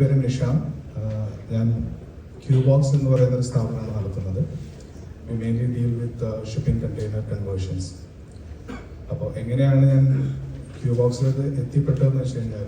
പേര് നിഷാം. ഞാൻ ക്യൂബോക്സ് എന്ന് പറയുന്ന ഒരു സ്ഥാപനമാണ് നടത്തുന്നത്. We mainly deal with shipping container conversions. അപ്പോൾ എങ്ങനെയാണ് ഞാൻ ക്യൂബോക്സിലേക്ക് എത്തിപ്പെട്ടതെന്ന് വെച്ച് കഴിഞ്ഞാൽ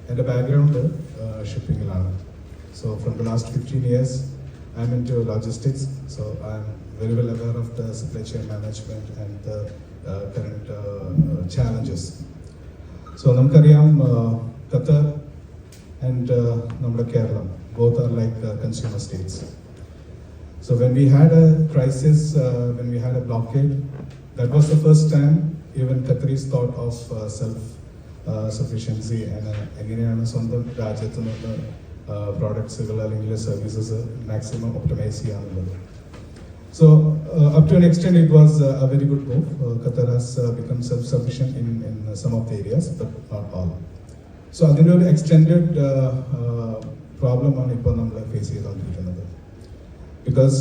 എൻ്റെ ബാക്ക്ഗ്രൗണ്ട് ഷിപ്പിങ്ങിലാണ്. So from the last 15 years I am into logistics. So I am very well aware of the supply chain management and the current challenges. So നമുക്കറിയാം ഖത്തർ and നമ്മുടെ Keralam both are like consumer states. So when we had a crisis, when we had a blockade, that was the first time even Qataris thought of self sufficiency and എങ്ങനെയാണ് സ്വന്തം രാജ്യത്ത് നിന്ന് പ്രോഡക്ട്സുകൾ അല്ലെങ്കിൽ services maximum optimise ചെയ്യാന്നുള്ളത്. So up to an extent it was a very good move. Qatar has become self-sufficient in some of the areas, but not all. So അതിൻ്റെ ഒരു extended പ്രോബ്ലമാണ് ഇപ്പോൾ നമ്മൾ ഫേസ് ചെയ്തുകൊണ്ടിരിക്കുന്നത്. Because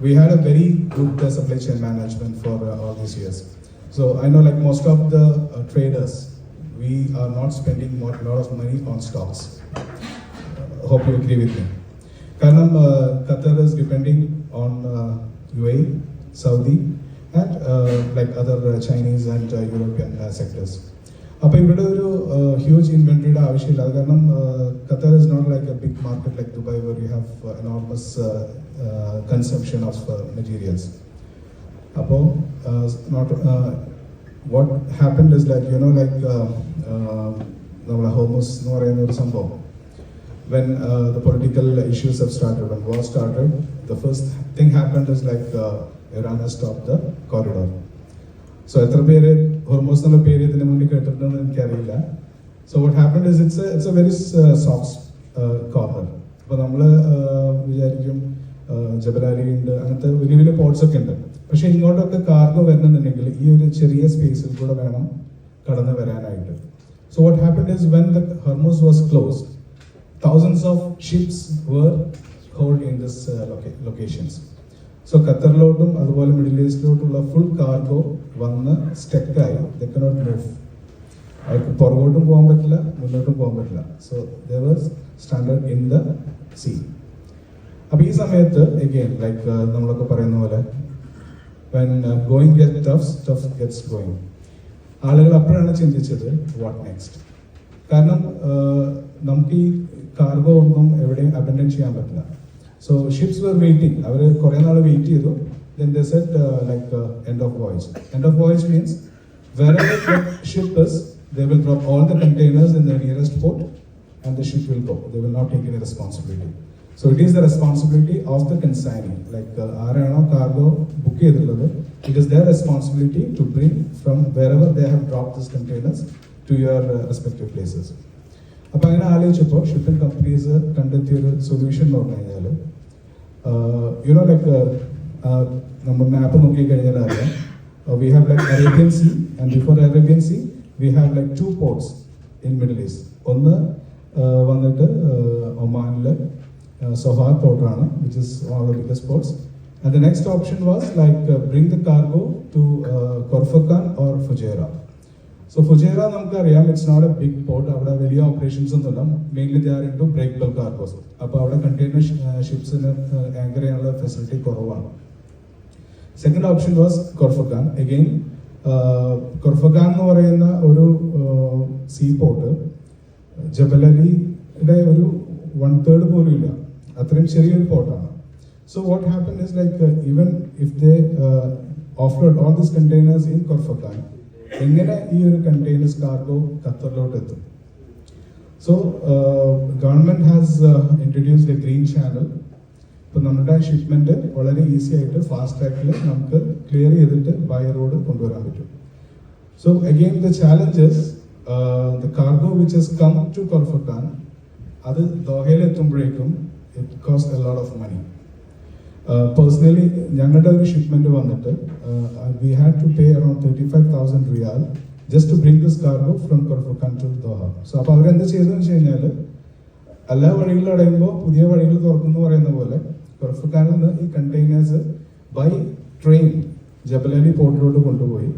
we had a very good supply chain management for all these years. So I know like most of the traders, we are not spending a lot of money on stocks. Hope you agree with me. കാരണം Qatar is depending on UAE, Saudi and like other Chinese and European sectors. അപ്പോൾ ഇവിടെ ഒരു huge ഇൻവെന്ററിയുടെ ആവശ്യമില്ല. കാരണം Qatar is not like a big market like Dubai where you have enormous consumption of materials. അപ്പോൾ what happened is like like നമ്മളെ Hormuz എന്ന് പറയുന്ന ഒരു സംഭവം. When the political issues have started, when war started, the first thing happened is like Iran has stopped the corridor. So എത്ര പേര് Hormuz എന്നുള്ള പേര് ഇതിന് മുന്നിൽ കേട്ടിട്ടുണ്ടെന്ന് എനിക്കറിയില്ല. So what happened is it's a very soft corner. അപ്പോൾ നമ്മൾ വിചാരിക്കും ജബലാലി ഉണ്ട്, അങ്ങനത്തെ വലിയ വലിയ പോർട്സ് ഒക്കെ ഉണ്ട്. പക്ഷെ ഇങ്ങോട്ടൊക്കെ കാർഗോ വരണമെന്നുണ്ടെങ്കിൽ ഈ ഒരു ചെറിയ സ്പേസിൽ കൂടെ വേണം കടന്നു വരാനായിട്ട്. So what happened is when the Hormuz was closed, thousands of ships were held in this locations. So ഖത്തറിലോട്ടും അതുപോലെ മിഡിൽ ഈസ്റ്റിലോട്ടുള്ള ഫുൾ കാർഗോ വന്ന് സ്റ്റക്കായി. they cannot move. അവർക്ക് പുറകോട്ടും പോകാൻ പറ്റില്ല, മുന്നോട്ടും പോകാൻ പറ്റില്ല. So they were stranded in the sea. അപ്പോൾ ഈ സമയത്ത് again like നമ്മളൊക്കെ പറയുന്ന പോലെ when going gets tough gets going. ആളുകൾ അപ്പോഴാണ് ചിന്തിച്ചത് what next. കാരണം നമുക്ക് ഈ കാർഗോ ഒന്നും എവിടെയും അബൻഡൻ ചെയ്യാൻ പറ്റില്ല. So ships were waiting. അവർ കുറേ നാൾ വെയിറ്റ് ചെയ്തു. Then they said like end of voyage. End of voyage means wherever the ship is, they will drop all the containers in the nearest port and the ship will go. They will not take any responsibility. So it is the responsibility of the consignee. Like ആരാണോ cargo book ചെയ്തിട്ടുള്ളത്, it is their responsibility to bring from wherever they have dropped these containers to your respective places. അപ്പോൾ അങ്ങനെ ആലോചിച്ചപ്പോൾ shipping companies കണ്ടെത്തിയൊരു solution എന്ന് പറഞ്ഞു കഴിഞ്ഞാൽ like നമ്മൾ map നോക്കിക്കഴിഞ്ഞാൽ അറിയാം, we have like Arabian sea and before Arabian sea we have like 2 ports in Middle East. ഒന്ന് വന്നിട്ട് ഒമാനിൽ സൊഹാർ പോർട്ടാണ്, which is one of the biggest ports. And the next option was like bring the cargo to Khor Fakkan or Fujairah. So Fujairah നമുക്കറിയാം it's not a big port. അവിടെ വലിയ operations ഒന്നുമില്ല. Mainly they are into breakable cargos. അപ്പോൾ അവിടെ container ഷിപ്സിന് anchor ചെയ്യാനുള്ള facility കുറവാണ്. Second option was Khor Fakkan. Again Khor Fakkan എന്ന് പറയുന്ന ഒരു സീ പോർട്ട് ജബലലിയുടെ ഒരു 1/3 പോലും ഇല്ല. അത്രയും ചെറിയൊരു പോർട്ടാണ്. So what happen is like even if they offload all this containers in Khor Fakkan, എങ്ങനെ ഈ ഒരു കണ്ടെയ്നേഴ്സ് കാർഗോ ഖത്തറിലോട്ട് എത്തും? So government has introduced a green channel. ഇപ്പം നമ്മുടെ ഷിപ്മെന്റ് വളരെ ഈസി ആയിട്ട് ഫാസ്റ്റ് ട്രാക്കിൽ നമുക്ക് ക്ലിയർ ചെയ്തിട്ട് ബൈ റോഡ് കൊണ്ടുവരാൻ പറ്റും. So again the challenges the cargo which has come to Khor Fakkan, അത് ദോഹയിൽ എത്തുമ്പോഴേക്കും it cost a lot of money. Personally ഞങ്ങളുടെ ഒരു ഷിപ്മെന്റ് വന്നിട്ട് we had to pay around 35,000 riyal just to bring this cargo from Khor Fakkan to Doha. So അപ്പോൾ അവരെന്ത് ചെയ്തതെന്ന് വെച്ച് കഴിഞ്ഞാൽ എല്ലാ വഴികളും അടയുമ്പോൾ പുതിയ വഴികൾ തുറക്കുന്നു പറയുന്ന പോലെ കൊർഫക്കാനിൽ നിന്ന് ഈ കണ്ടെയ്നേഴ്സ് ബൈ ട്രെയിൻ ജബലലി പോർട്ടിലോട്ട് കൊണ്ടുപോയി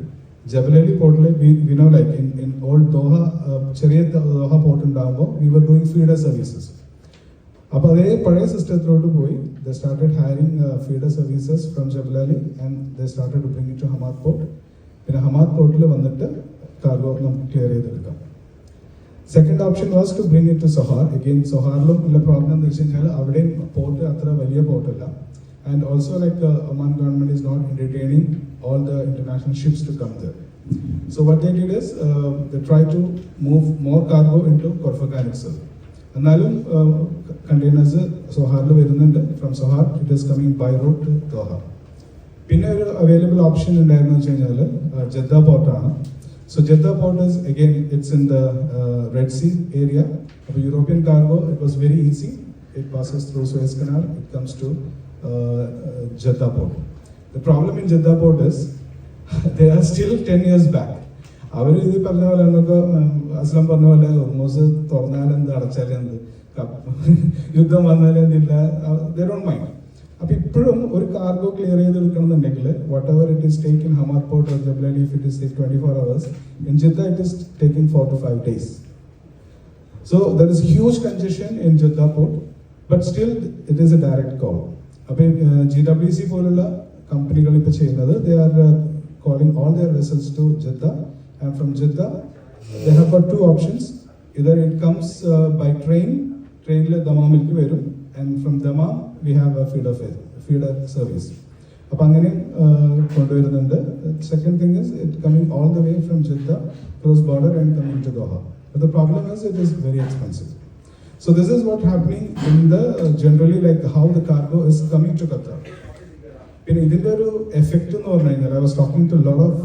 Jebel Ali port, we know like in old Doha, ചെറിയ Doha port ഉണ്ടാകുമ്പോൾ we were doing feeder services. അപ്പോൾ അതേ പഴയ സിസ്റ്റത്തിലോട്ട് പോയി they started hiring feeder services from Jebel Ali and they started to bring it to Hamad port. പിന്നെ Hamad portൽ വന്നിട്ട് cargo നമുക്ക് clear ചെയ്തെടുക്കാം. Second option was to bring it to Sohar. Again, Soharlum ulla problem ennu vechal avade port athra valiya port alla. And also like the Oman government is not entertaining all the international ships to come there. So what they did is they tried to move more cargo into Corfagan itself. എന്നാലും containers Soharlu വരുന്നുണ്ട്. From Sohar it is coming by road to Doha. പിന്നെ ഒരു available option ഉണ്ടായിരുന്നു വെച്ച് കഴിഞ്ഞാൽ Jeddah port ആണ്. So Jeddah port is again it's in the Red Sea area. For European cargo it was very easy. It passes through Suez Canal. It comes to Jeddah port. The problem in Jeddah port is they are still 10 years back. അവർ ഇത് പറഞ്ഞ പോലെ നമുക്ക് അസ്ലം പറഞ്ഞ പോലെ MOS തുറന്നാലെന്ത് അടച്ചാലെന്ത് യുദ്ധം വന്നാലെന്തില്ല they don't mind. അപ്പോൾ ഇപ്പോഴും ഒരു കാർഗോ ക്ലിയർ ചെയ്തെടുക്കണമെന്നുണ്ടെങ്കിൽ whatever it is take in Hamad port or Jebel Ali if it is take 24 hours, in Jeddah it is taking 4 to 5 days. So there is huge congestion in Jeddah port, but still it is a direct call. അപ്പോൾ GWC പോലുള്ള കമ്പനികൾ ഇപ്പോൾ ചെയ്യുന്നത് they are calling all their vessels to Jeddah, and from Jeddah they have got two options. Either it comes by trainൽ ദമാമിലേക്ക് വരും, and from Dammam we have a feeder service. അപ്പോൾ അങ്ങനെ കൊണ്ടുവരുന്നുണ്ട്. Second thing is it coming all the way from Jeddah cross border and coming to Doha. But the problem is it is very expensive. So this is what happening in the generally like how the cargo is coming to Qatar. പിന്നെ ഇതിന്റെ ഒരു effect എന്ന് പറഞ്ഞു കഴിഞ്ഞാൽ I was talking to a lot of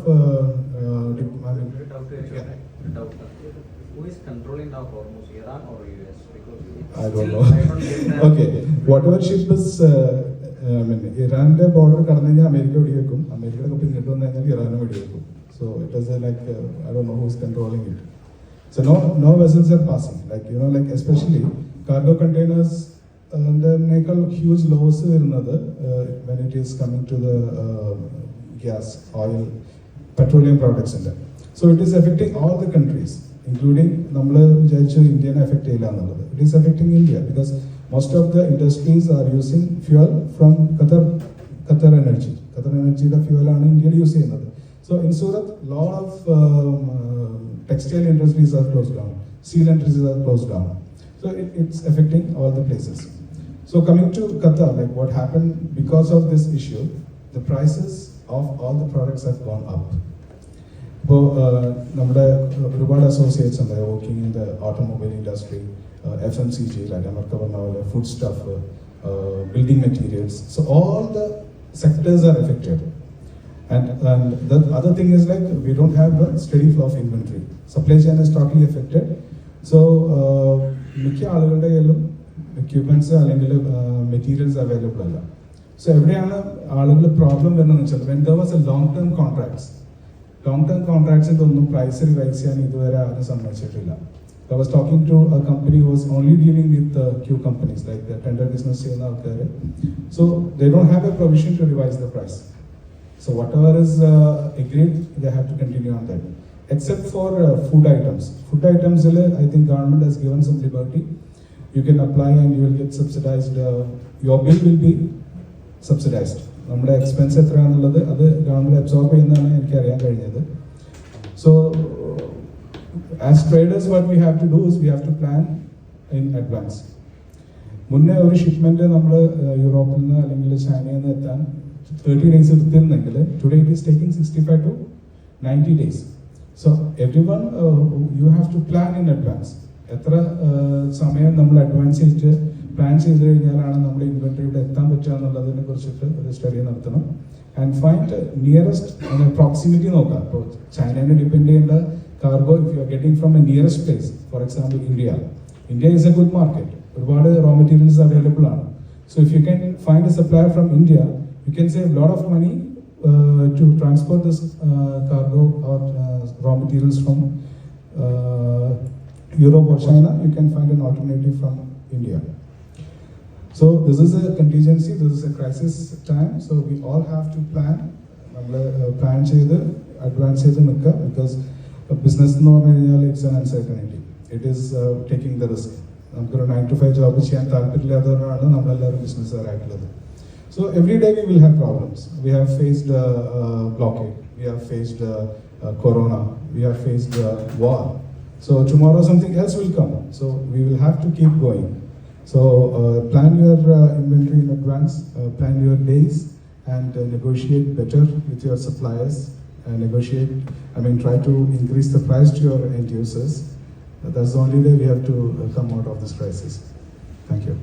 who is controlling now Hormuz, Iran or US? Because I don't know. Okay, whatever ship is ഇറാന്റെ border കടന്നു കഴിഞ്ഞാൽ America വെടിവെക്കും, അമേരിക്കയുടെ കപ്പൽ ഇങ്ങോട്ട് വന്നു കഴിഞ്ഞാൽ ഇറാനും വെടിവെക്കും. So it is like I don't know who is controlling it. So no vessels are passing, like like especially cargo containers നേക്കാൾ huge loss വരുന്നത് when it is coming to the gas, oil, petroleum products in there. So it is affecting all the countries, including നമ്മൾ വിചാരിച്ചു ഇന്ത്യനെ effect ചെയ്യില്ല എന്നുള്ളത്. It is affecting India because most of the industries are using fuel from Qatar Energy. Qatar Energyയുടെ fuel ആണ് ഇന്ത്യയിൽ use ചെയ്യുന്നത്. So in Surat, lot of textile industries are closed down, steel industries are closed down. So it's affecting all the places. So coming to Qatar, like what happened because of this issue, the prices of all the products have gone up. ഇപ്പോൾ നമ്മുടെ ഒരുപാട് associates ഉണ്ട് working in the automobile industry, FMCG, like America പറഞ്ഞ പോലെ food stuff, building materials. So all the sectors are affected. And the other thing is like we don't have a steady flow of inventory. Supply chain is totally affected. So മിക്ക ആളുകളുടെ കയ്യിലും equipments അല്ലെങ്കിൽ materials available അല്ല. So എവിടെയാണ് ആളുകൾ problem വരുന്നതെന്ന് വെച്ചാൽ when there was a long term contracts ഒന്നും പ്രൈസ് റിവൈസ് ചെയ്യാൻ ഇതുവരെ ആരും സമ്മതിച്ചിട്ടില്ല. I was talking to a company who was only dealing with Q companies, like the tender business ചെയ്യുന്ന ആൾക്കാർ. So they don't have a provision to revise the price. So whatever is agreed, they have to continue on that. Except for food items. Food items, I think government has given some liberty. You can apply and you will get subsidized. Your bill will be subsidized. നമ്മുടെ expense എത്രയാണെന്നുള്ളത് അത് government absorb ചെയ്യുന്നതാണ് എനിക്ക് അറിയാൻ കഴിഞ്ഞത്. So as traders what we have to do is we have to plan in advance. മുന്നേ ഒരു shipment നമ്മൾ യൂറോപ്പിൽ നിന്ന് അല്ലെങ്കിൽ ചൈനയിൽ നിന്ന് എത്താൻ 30 days എടുത്തിരുന്നെങ്കിൽ today it is taking 65 to 90 days. So everyone you have to plan in advance. എത്ര സമയം നമ്മൾ അഡ്വാൻസ് ചെയ്തിട്ട് പ്ലാൻ ചെയ്ത് കഴിഞ്ഞാലാണ് നമ്മുടെ ഇൻവെന്ററി ഇവിടെ എത്താൻ പറ്റുക എന്നുള്ളതിനെ കുറിച്ചിട്ട് ഒരു സ്റ്റഡി നടത്തണം. ആൻഡ് ഫൈൻഡ് നിയറസ്റ്റ് പ്രോക്സിമിറ്റി നോക്കാം. ഇപ്പോൾ ചൈനനെ ഡിപ്പെൻഡ് ചെയ്യേണ്ട cargo if you are getting from A nearest place, for example India is A good market, ഒരുപാട് റോ മെറ്റീരിയൽസ് അവൈലബിൾ ആണ്. So if you can find A supplier from India, you can save a lot of money to transport this cargo or raw materials from Europe or China. You can find an alternative from India. So this is a contingency, this is a crisis time, so we all have to plan. നമ്മൾ plan ചെയ്ത് advance ചെയ്ത് നിൽക്കുക. Because business എന്ന് പറഞ്ഞു കഴിഞ്ഞാൽ it's an uncertainty. It is taking the risk. നമുക്കൊരു 9 to 5 job ചെയ്യാൻ താല്പര്യമില്ലാത്തവരാണ് നമ്മളെല്ലാവരും ബിസിനസ്സുകാരായിട്ടുള്ളത്. So every day we will have problems. We have faced blockade. We have faced corona. We have faced war. So tomorrow something else will come. So we will have to keep going. So plan your inventory in advance. Plan your days and negotiate better with your suppliers. Try to increase the price to your end users. That's the only way we have to come out of this crisis. Thank you.